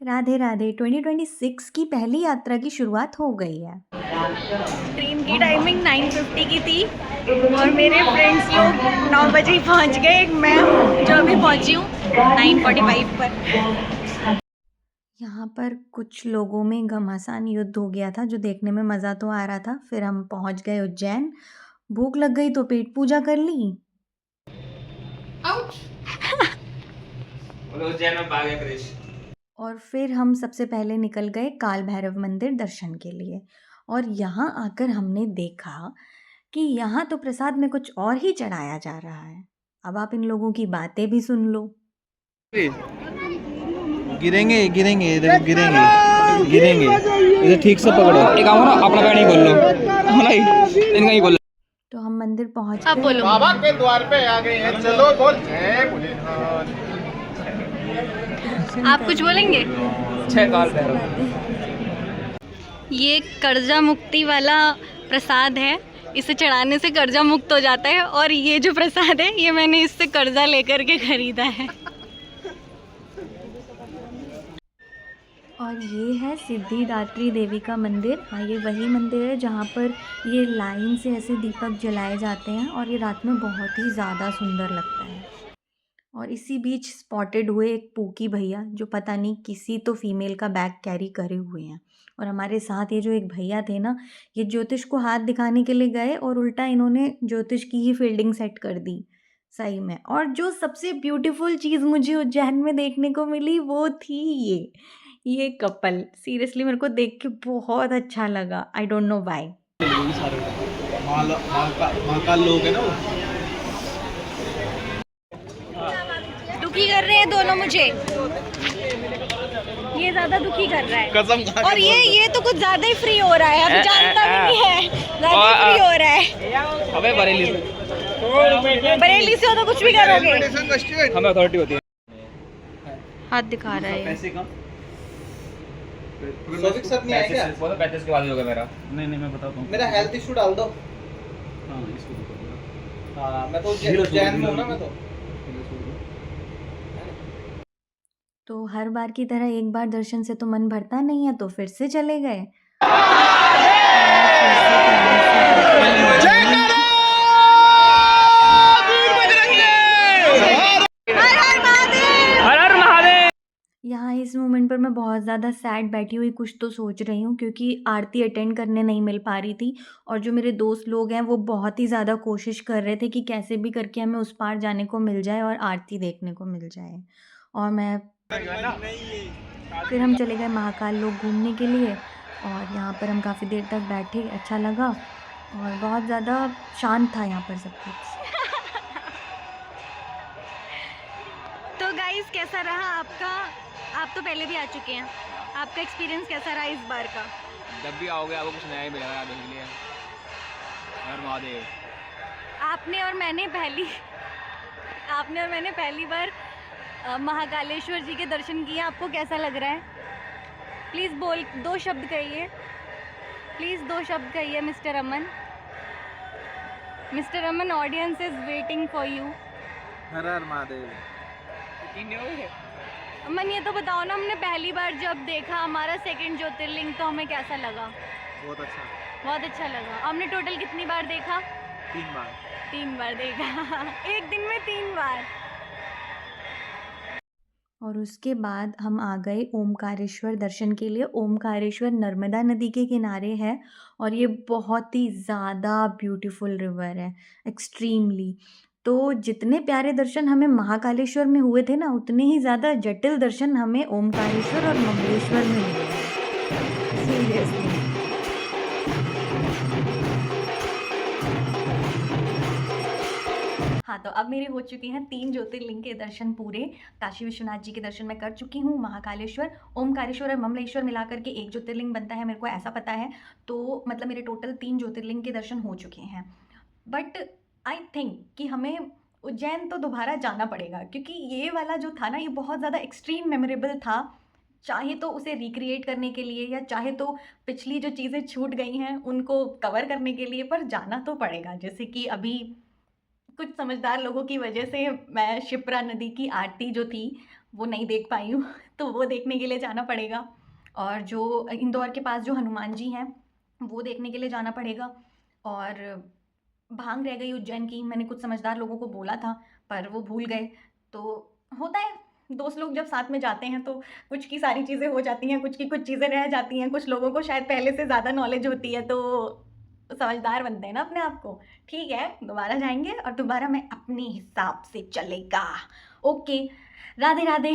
राधे राधे। 2026 की पहली यात्रा की शुरुआत हो गई है। ट्रेन की टाइमिंग 9:50 की थी और मेरे फ्रेंड्स लोग 9 बजे ही पहुंच गए। मैं हूँ जो अभी पहुंची हूँ 9:45 पर। यहाँ पर कुछ लोगों में घमासान युद्ध हो गया था, जो देखने में मज़ा तो आ रहा था। फिर हम पहुँच गए उज्जैन। भूख लग गई तो पेट पूजा कर ली। उज्जैन में भागे क्रिश। और फिर हम सबसे पहले निकल गए काल भैरव मंदिर दर्शन के लिए। और यहाँ आकर हमने देखा कि यहाँ तो प्रसाद में कुछ और ही चढ़ाया जा रहा है। अब आप इन लोगों की बातें भी सुन लो। गिरेंगे गिरेंगे इधर गिरेंगे गिरेंगे इधर ठीक से पकड़ो। एक आओ ना, अपना पैर नहीं खोल लो। नहीं, इनका ही खोल लो। तो हम मंदिर पहुँच अब गए। बोलो। बाबा के द्वार पे आ गए हैं, चलो बोल जय भोलेनाथ। आप कुछ बोलेंगे? छह काल भैरव। ये कर्जा मुक्ति वाला प्रसाद है। इसे चढ़ाने से कर्जा मुक्त हो जाता है। और ये जो प्रसाद है ये मैंने इससे कर्जा लेकर के खरीदा है। और ये है सिद्धिदात्री देवी का मंदिर। हाँ, ये वही मंदिर है जहाँ पर ये लाइन से ऐसे दीपक जलाए जाते हैं और ये रात में बहुत ही ज़्यादा सुंदर लगता है। और इसी बीच स्पॉटेड हुए एक पूकी भैया, जो पता नहीं किसी तो फीमेल का बैग कैरी करे हुए हैं। और हमारे साथ ये जो एक भैया थे ना, ये ज्योतिष को हाथ दिखाने के लिए गए और उल्टा इन्होंने ज्योतिष की ही फील्डिंग सेट कर दी सही में। और जो सबसे ब्यूटीफुल चीज़ मुझे उज्जैन में देखने को मिली वो थी ये कपल। सीरियसली मेरे को देख के बहुत अच्छा लगा। I don't know why. Mahakal लोग है ना वो। दुखी कर रहे हैं दोनों मुझे। ये ज्यादा दुखी कर रहा है। कसम खा के और ये तो कुछ ज्यादा ही फ्री हो रहा है। अब जानता भी नहीं है, ज्यादा ही फ्री हो रहा है। अबे बरेली से बरेली से हो तो कुछ भी करोगे। हमें अथॉरिटी होती है। हाथ दिखा रहा है। पैसे कम सौविक सर नहीं आया क्या? वो तो 35 के बाद ही होगा मेरा। नहीं मैं बताता हूँ। मेरा हेल्थ इशू डाल दो। हाँ इसको तो हाँ, मैं तो उज्जैन में हूँ ना। मैं तो हर बार की तरह एक बार दर्शन से तो मन भरता नहीं है, तो फिर से चले गए। हर हर महादेव। यहाँ इस मोमेंट पर मैं बहुत ज़्यादा सैड बैठी हुई कुछ तो सोच रही हूँ, क्योंकि आरती अटेंड करने नहीं मिल पा रही थी। और जो मेरे दोस्त लोग हैं वो बहुत ही ज़्यादा कोशिश कर रहे थे कि कैसे भी करके हमें उस पार जाने को मिल जाए और आरती देखने को मिल जाए। और फिर हम चले गए महाकाल लोग घूमने के लिए। और यहाँ पर हम काफ़ी देर तक बैठे, अच्छा लगा। और बहुत ज़्यादा शांत था यहाँ पर सब कुछ। तो गाइस, कैसा रहा आपका? आप तो पहले भी आ चुके हैं। आपका एक्सपीरियंस कैसा रहा इस बार का? जब भी आओगे आपको कुछ नया ही मिलेगा देखने के लिए। हर महादेव। आपने और मैंने पहली बार महाकालेश्वर जी के दर्शन किए। आपको कैसा लग रहा है? प्लीज़ दो शब्द कहिए। प्लीज़ 2 शब्द कहिए mister Aman. Mister Aman, audience is waiting for you. Har Har Mahadev. Aman, ये तो बताओ ना, हमने पहली बार जब देखा हमारा सेकंड ज्योतिर्लिंग, तो हमें कैसा लगा? बहुत अच्छा। बहुत अच्छा लगा। हमने टोटल कितनी बार देखा? 3 बार। 3 बार देखा। एक दिन में 3 बार। और उसके बाद हम आ गए ओमकारेश्वर दर्शन के लिए। ओमकारेश्वर नर्मदा नदी के किनारे है और ये बहुत ही ज़्यादा ब्यूटीफुल रिवर है, एक्सट्रीमली। तो जितने प्यारे दर्शन हमें महाकालेश्वर में हुए थे ना, उतने ही ज़्यादा जटिल दर्शन हमें ओमकारेश्वर और मंगलेश्वर में हुए। सीरियसली। हाँ, तो अब मेरे हो चुके हैं 3 ज्योतिर्लिंग के दर्शन पूरे। काशी विश्वनाथ जी के दर्शन मैं कर चुकी हूँ। महाकालेश्वर, ओमकारेश्वर और ममलेश्वर मिलाकर के एक ज्योतिर्लिंग बनता है, मेरे को ऐसा पता है। तो मतलब मेरे टोटल 3 ज्योतिर्लिंग के दर्शन हो चुके हैं। बट आई थिंक कि हमें उज्जैन तो दोबारा जाना पड़ेगा, क्योंकि ये वाला जो था ना, ये बहुत ज़्यादा एक्सट्रीम मेमोरेबल था। चाहे तो उसे रिक्रिएट करने के लिए, या चाहे तो पिछली जो चीज़ें छूट गई हैं उनको कवर करने के लिए, पर जाना तो पड़ेगा। जैसे कि अभी कुछ समझदार लोगों की वजह से मैं शिप्रा नदी की आरती जो थी वो नहीं देख पाई हूँ तो वो देखने के लिए जाना पड़ेगा। और जो इंदौर के पास जो हनुमान जी हैं वो देखने के लिए जाना पड़ेगा। और भांग रह गई उज्जैन की, मैंने कुछ समझदार लोगों को बोला था पर वो भूल गए। तो होता है, दोस्त लोग जब साथ में जाते हैं तो कुछ की सारी चीज़ें हो जाती हैं, कुछ की कुछ चीज़ें रह जाती हैं। कुछ लोगों को शायद पहले से ज़्यादा नॉलेज होती है तो समझदार बनते हैं ना अपने आप को। ठीक है, दोबारा जाएंगे और दोबारा मैं अपने हिसाब से चलेगा। ओके, राधे राधे।